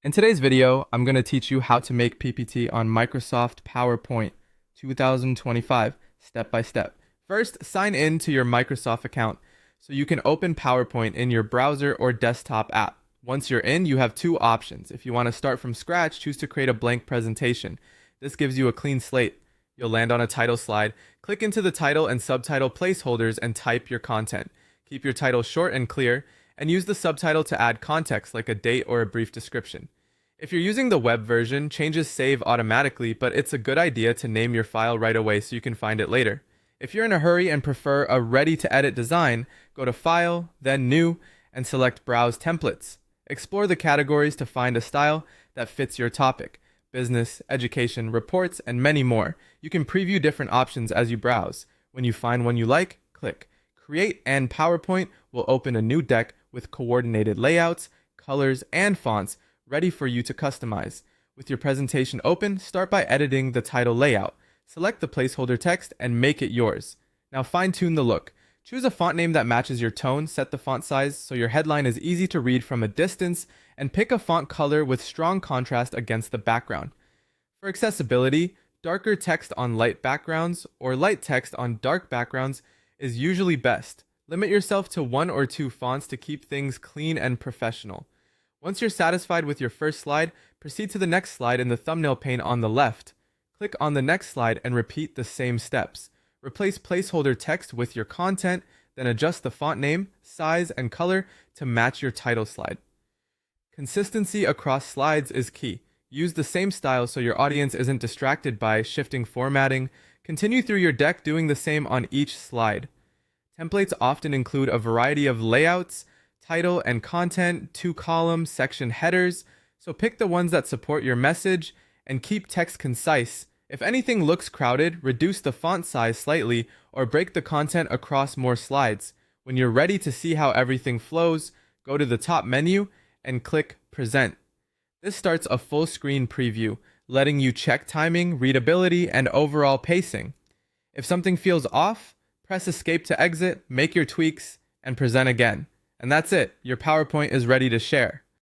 In today's video, I'm going to teach you how to make PPT on Microsoft PowerPoint 2025 step by step. First, sign in to your Microsoft account so you can open PowerPoint in your browser or desktop app. Once you're in, you have two options. If you want to start from scratch, choose to create a blank presentation. This gives you a clean slate. You'll land on a title slide, click into the title and subtitle placeholders and type your content. Keep your title short and clear, and use the subtitle to add context like a date or a brief description. If you're using the web version, changes save automatically, but it's a good idea to name your file right away so you can find it later. If you're in a hurry and prefer a ready-to-edit design, go to File, then New, and select Browse Templates. Explore the categories to find a style that fits your topic: business, education, reports, and many more. You can preview different options as you browse. When you find one you like, click Create, and PowerPoint will open a new deck with coordinated layouts, colors, and fonts ready for you to customize. With your presentation open, start by editing the title layout. Select the placeholder text and make it yours. Now fine-tune the look. Choose a font name that matches your tone, set the font size so your headline is easy to read from a distance, and pick a font color with strong contrast against the background. For accessibility, darker text on light backgrounds or light text on dark backgrounds is usually best. Limit yourself to one or two fonts to keep things clean and professional. Once you're satisfied with your first slide, proceed to the next slide in the thumbnail pane on the left. Click on the next slide and repeat the same steps. Replace placeholder text with your content, then adjust the font name, size, and color to match your title slide. Consistency across slides is key. Use the same style so your audience isn't distracted by shifting formatting. Continue through your deck doing the same on each slide. Templates often include a variety of layouts, title and content, two-column section headers, so pick the ones that support your message and keep text concise. If anything looks crowded, reduce the font size slightly or break the content across more slides. When you're ready to see how everything flows, go to the top menu and click Present. This starts a full screen preview, letting you check timing, readability, and overall pacing. If something feels off, press Escape to exit, make your tweaks, and present again. And that's it. Your PowerPoint is ready to share.